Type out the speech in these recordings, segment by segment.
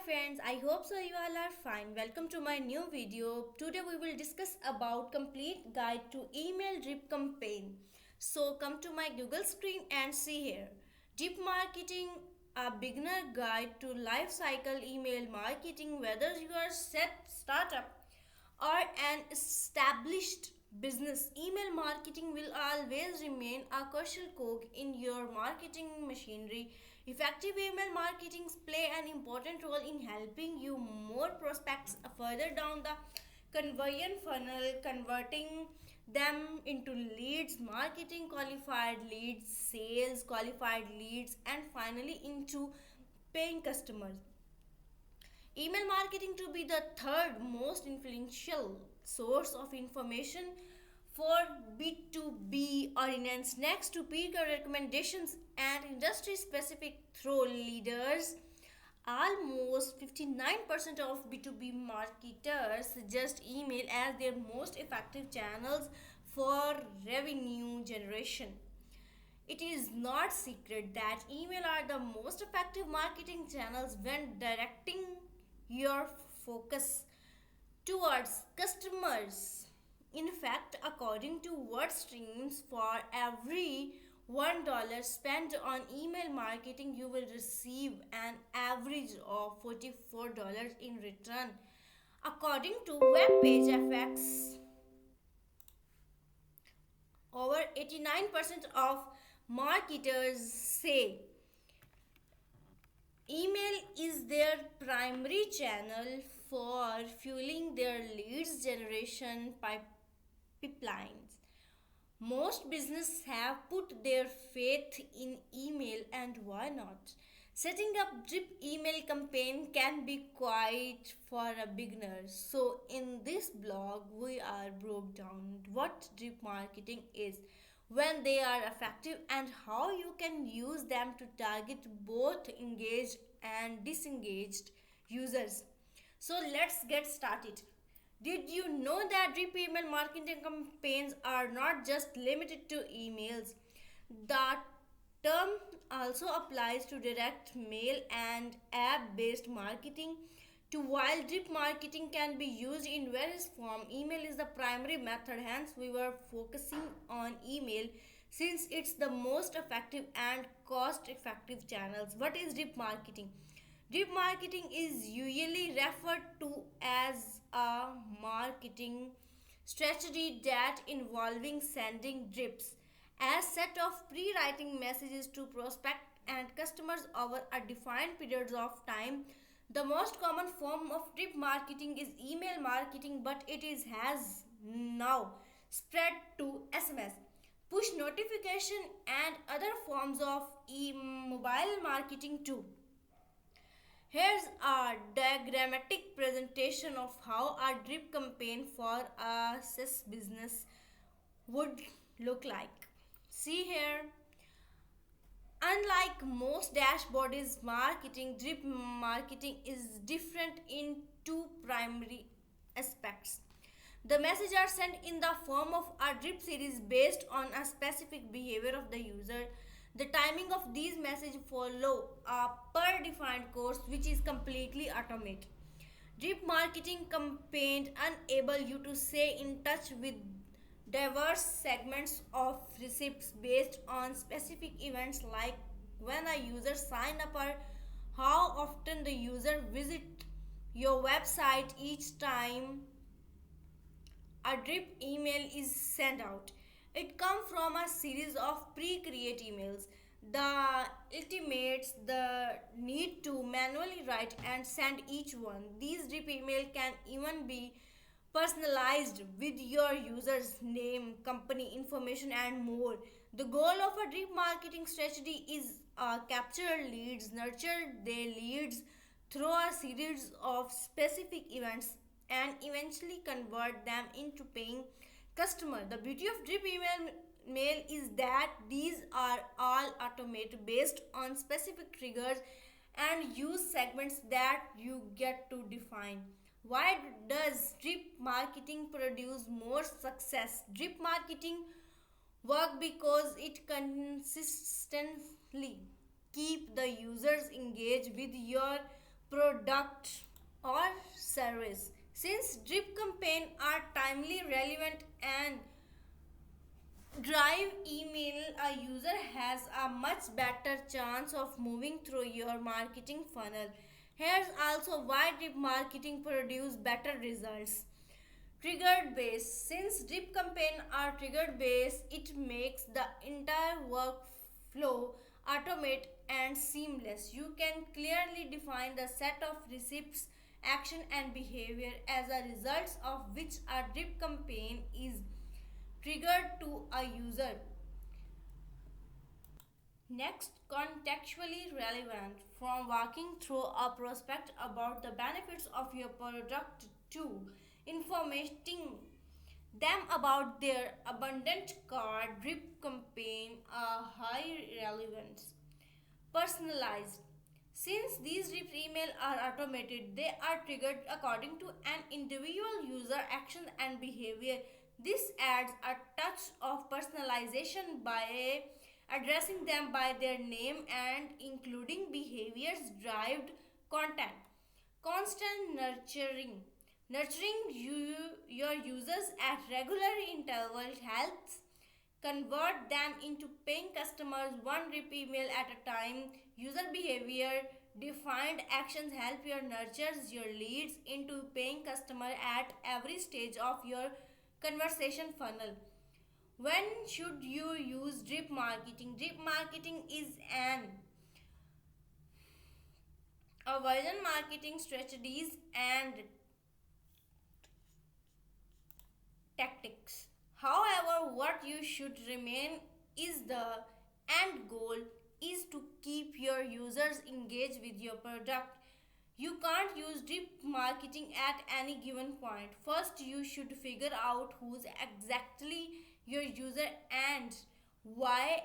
friends, I hope so you all are fine. Welcome to my new video. Today we will discuss about complete guide to email drip campaign. So come to my Google screen and see here. Drip marketing, a beginner guide to life cycle email marketing. Whether you are set startup or an established business, email marketing will always remain a crucial cog in your marketing machinery. Effective email marketing play an important role in helping you more prospects further down the conversion funnel, converting them into leads, marketing qualified leads, sales qualified leads, and finally into paying customers. Email marketing to be the third most influential source of information for B2B audience next to peer recommendations and industry specific through leaders. Almost 59% of B2B marketers suggest email as their most effective channels for revenue generation. It is not secret that email are the most effective marketing channels when directing your focus towards customers. In fact, according to WordStreams, for every $1 spent on email marketing, you will receive an average of $44 in return. According to webpage over 89% of marketers say email is their primary channel for fueling their leads generation pipelines. Most businesses have put their faith in email, and why not? Setting up drip email campaign can be quite for a beginner. So in this blog we are broke down what drip marketing is, when they are effective, and how you can use them to target both engaged and disengaged users. So let's get started. Did you know that drip email marketing campaigns are not just limited to emails? The term also applies to direct mail and app based marketing. To while drip marketing can be used in various forms, email is the primary method. Hence, we were focusing on email since it's the most effective and cost effective channels. What is drip marketing? Drip marketing is usually referred to as a marketing strategy that involving sending drips as set of pre-writing messages to prospect and customers over a defined periods of time. The most common form of drip marketing is email marketing, but it is has now spread to SMS, push notification, and other forms of mobile marketing too. Here's a diagrammatic presentation of how a drip campaign for a SaaS business would look like. See here, unlike most dashboards marketing, drip marketing is different in two primary aspects. The messages are sent in the form of a drip series based on a specific behavior of the user. The timing of these messages follow a per-defined course which is completely automated. Drip marketing campaign enable you to stay in touch with diverse segments of receipts based on specific events like when a user sign up or how often the user visit your website each time a drip email is sent out. It comes from a series of pre-create emails. The ultimates the need to manually write and send each one. These drip email can even be personalized with your user's name, company information, and more. The goal of a drip marketing strategy is capture leads, nurture their leads through a series of specific events, and eventually convert them into paying customer. The beauty of drip email mail is that these are all automated based on specific triggers and use segments that you get to define. Why does drip marketing produce more success? Drip marketing work because it consistently keep the users engaged with your product or service. Since drip campaign are timely, relevant and drive email, a user has a much better chance of moving through your marketing funnel. Here's also why drip marketing produce better results. Triggered base. Since drip campaign are triggered based, it makes the entire workflow automate and seamless. You can clearly define the set of receipts, action and behavior as a result of which a drip campaign is triggered to a user. Next, contextually relevant. From walking through a prospect about the benefits of your product to informating them about their abundant card drip campaign are high relevance. Personalized. Since these drip emails are automated, they are triggered according to an individual user action and behavior. This adds a touch of personalization by addressing them by their name and including behaviors derived content. Constant nurturing. Nurturing your users at regular intervals helps convert them into paying customers one drip email at a time. User behavior defined actions help your nurtures your leads into paying customer at every stage of your conversation funnel. When should you use drip marketing? Drip marketing is an aversion marketing strategies and tactics. However, what you should remain is the end goal is to keep your users engaged with your product. You can't use drip marketing at any given point. First, you should figure out who's exactly your user and why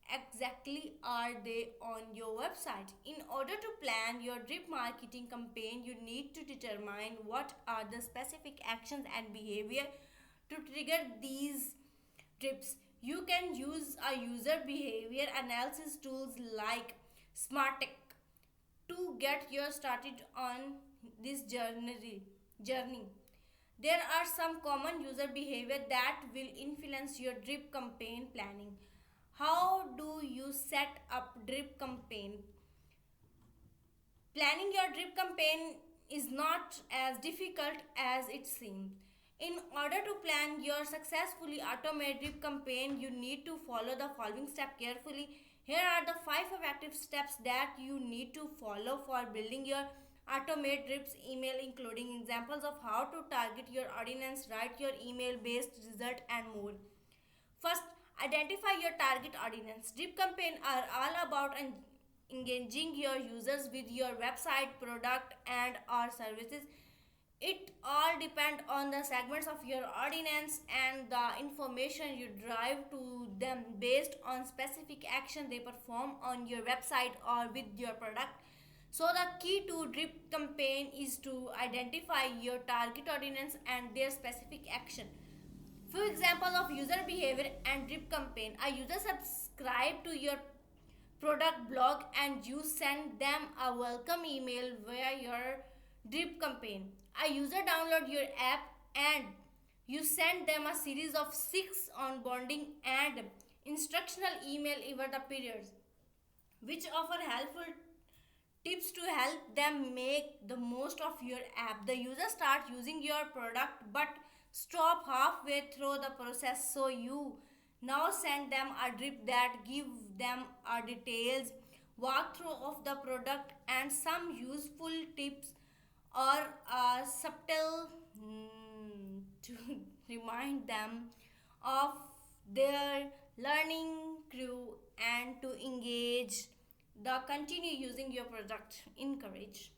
exactly are they on your website. In order to plan your drip marketing campaign, you need to determine what are the specific actions and behavior to trigger these drips. You can use a user behavior analysis tools like Smartec to get you started on this journey. There are some common user behavior that will influence your drip campaign planning. How do you set up drip campaign? Planning your drip campaign is not as difficult as it seems. In order to plan your successfully automated drip campaign, you need to follow the following steps carefully. Here are the 5 effective steps that you need to follow for building your automated drips email, including examples of how to target your audience, write your email based result and more. First, identify your target audience. Drip campaigns are all about engaging your users with your website, product and or services. It all depends on the segments of your audience and the information you drive to them based on specific action they perform on your website or with your product. So the key to drip campaign is to identify your target audience and their specific action. Few example of user behavior and drip campaign. A user subscribe to your product blog and you send them a welcome email via your drip campaign. A user download your app and you send them a series of 6 onboarding and instructional email over the periods which offer helpful tips to help them make the most of your app. The user start using your product but stop halfway through the process, so you now send them a drip that give them a details walkthrough of the product and some useful tips or a subtle to remind them of their learning crew and to engage the continue using your product. Encourage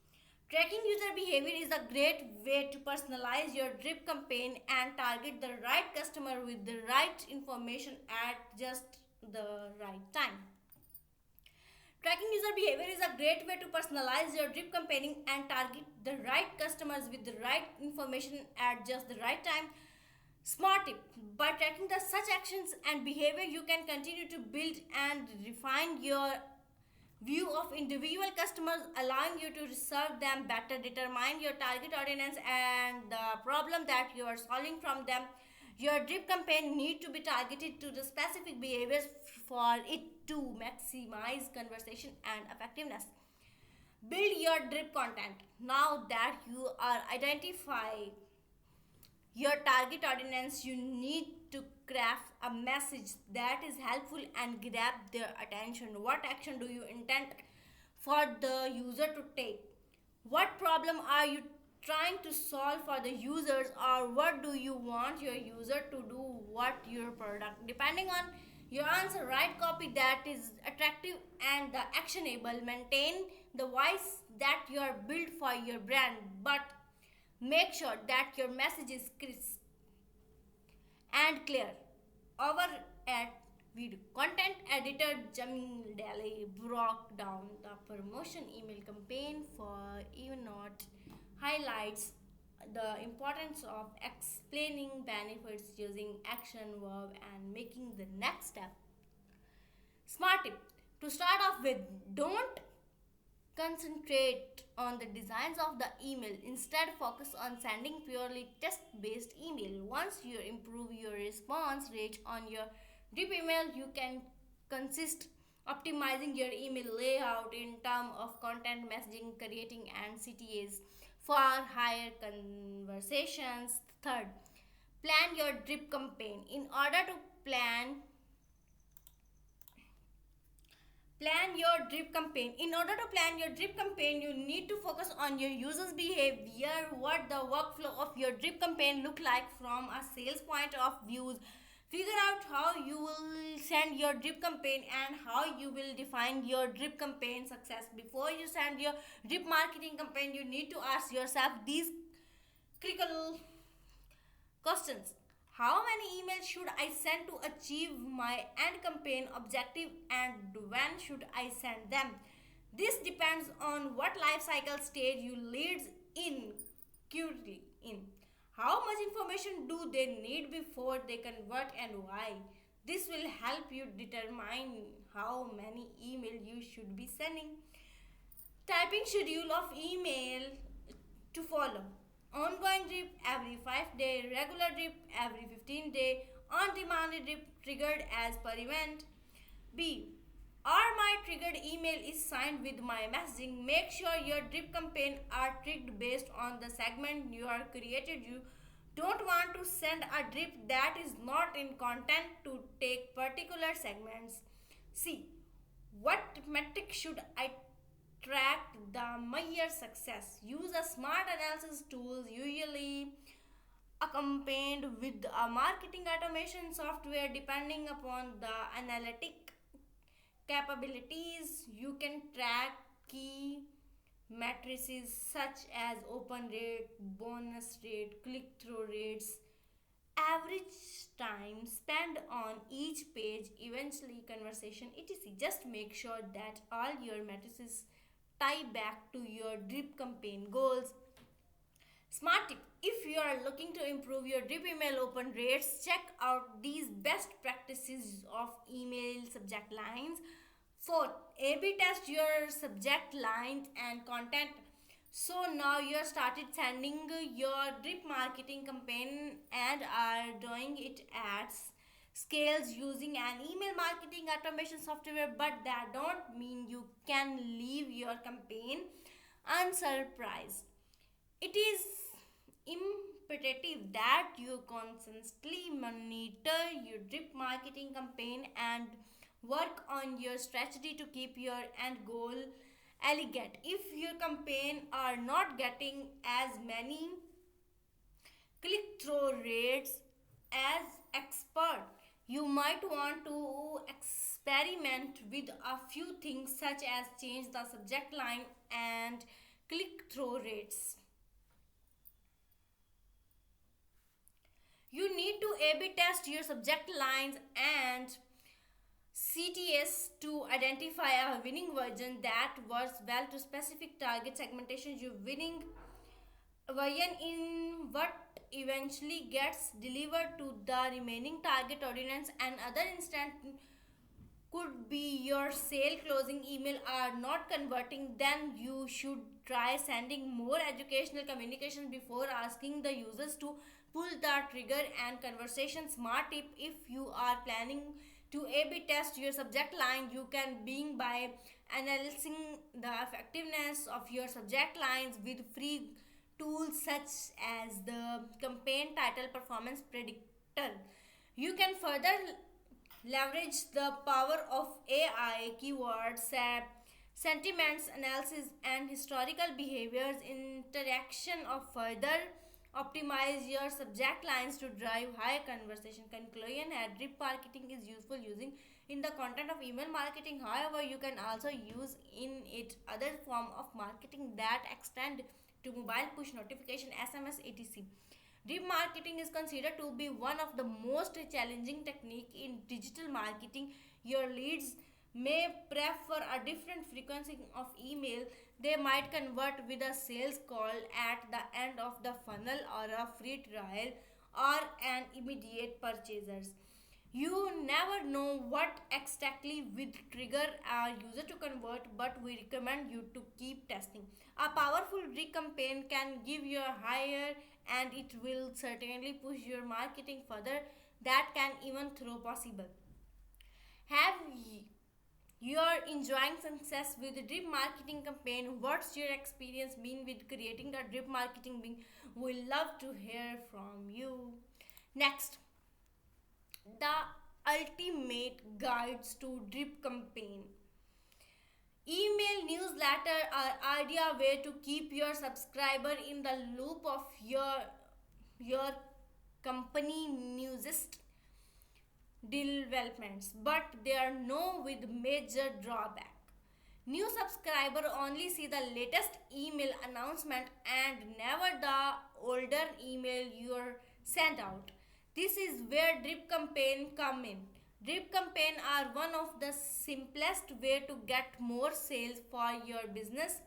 tracking user behavior is a great way to personalize your drip campaign and target the right customer with the right information at just the right time. Tracking user behavior is a great way to personalize your drip campaigning and target the right customers with the right information at just the right time. Smart tip. By tracking the such actions and behavior, you can continue to build and refine your view of individual customers, allowing you to serve them better, determine your target audience and the problem that you are solving from them. Your drip campaign need to be targeted to the specific behaviors for it to maximize conversation and effectiveness. Build your drip content. Now that you are identify your target audience, you need to craft a message that is helpful and grab their attention. What action do you intend for the user to take? What problem are you trying to solve for the users, or what do you want your user to do? What your product? Depending on your answer, write copy that is attractive and the actionable. Maintain the voice that you are built for your brand, but make sure that your message is crisp and clear. Over at video content editor Jamil Daly broke down the promotion email campaign for even not highlights the importance of explaining benefits using action verb and making the next step. Smart tip to start off with: don't concentrate on the designs of the email. Instead, focus on sending purely text based email. Once you improve your response rate on your drip email, you can consist optimizing your email layout in terms of content messaging, creating and CTAs for higher conversations. Third, plan your drip campaign. In order to plan your drip campaign. In order to plan your drip campaign, you need to focus on your users behavior. What the workflow of your drip campaign look like from a sales point of view. Figure out how you will send your drip campaign and how you will define your drip campaign success. Before you send your drip marketing campaign, you need to ask yourself these critical questions. How many emails should I send to achieve my end campaign objective, and when should I send them? This depends on what life cycle stage you leads in currently in. How much information do they need before they convert and why? This will help you determine how many email you should be sending. Typing schedule of email to follow. Ongoing drip every 5 day, regular drip every 15 day, on demand drip triggered as per event. B. Or my triggered email is signed with my messaging. Make sure your drip campaign are triggered based on the segment you are created. You don't want to send a drip that is not in content to take particular segments. C. What metric should I track the measure success? Use a smart analysis tools, usually accompanied with a marketing automation software. Depending upon the analytic capabilities, you can track key matrices such as open rate, bonus rate, click through rates, average time spent on each page, eventually conversation, etc. Just make sure that all your matrices tie back to your drip campaign goals. Smart tip: if you are looking to improve your drip email open rates, check out these best practices of email subject lines. Fourth, A B test your subject lines and content. So now you are started sending your drip marketing campaign and are doing it at scales using an email marketing automation software, but that don't mean you can leave your campaign unsurprised. It is imperative that you constantly monitor your drip marketing campaign and work on your strategy to keep your end goal elegant. If your campaign are not getting as many click through rates as expert, you might want to experiment with a few things such as change the subject line and click through rates. You need to A B test your subject lines and CTS to identify a winning version that works well to specific target segmentations. Your winning version in what eventually gets delivered to the remaining target audience and other instant could be your sale closing email are not converting, then you should try sending more educational communication before asking the users to pull the trigger. And conversation smart tip: if you are planning to A/B test your subject line, you can begin by analyzing the effectiveness of your subject lines with free tools such as the campaign title performance predictor. You can further leverage the power of AI, keywords, sentiments analysis, and historical behaviors interaction of further optimize your subject lines to drive higher conversation. Conclusion: drip marketing is useful using in the content of email marketing. However, you can also use in it other form of marketing that extend to mobile push notification, SMS, etc. Drip marketing is considered to be one of the most challenging technique in digital marketing. Your leads may prefer a different frequency of email. They might convert with a sales call at the end of the funnel, or a free trial, or an immediate purchasers. You never know what exactly will trigger a user to convert, but we recommend you to keep testing. A powerful campaign can give you a higher, and it will certainly push your marketing further. That can even throw possible. Have you're enjoying success with the drip marketing campaign? What's your experience been with creating a drip marketing being? We love to hear from you. Next, the ultimate guides to drip campaign. Email newsletter are idea way to keep your subscriber in the loop of your company newsest developments, but they are no with major drawback. New subscriber only see the latest email announcement and never the older email you're sent out. This is where drip campaign come in. Drip campaign are one of the simplest way to get more sales for your business.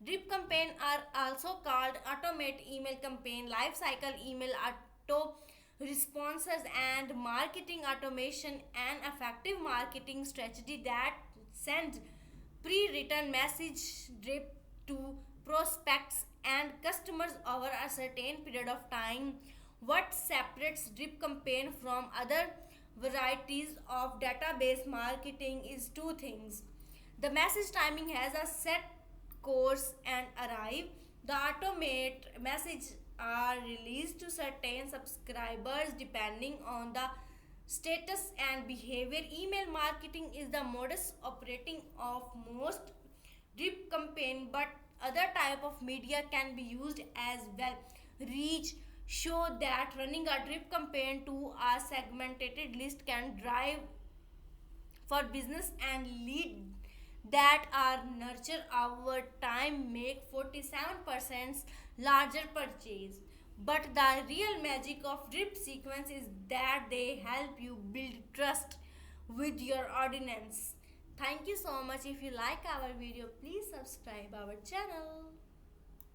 Drip campaign are also called automate email campaign, life cycle email, auto responses, and marketing automation. An effective marketing strategy that sends pre-written message drip to prospects and customers over a certain period of time. What separates drip campaign from other varieties of database marketing is two things. The message timing has a set course and arrive. The automate message are released to certain subscribers depending on the status and behavior. Email marketing is the modus operating of most drip campaign, but other type of media can be used as well. Reach show that running a drip campaign to a segmented list can drive for business, and lead that are nurtured over time make 47% larger purchase. But the real magic of drip sequence is that they help you build trust with your audience. Thank you so much. If you like our video, please subscribe our channel.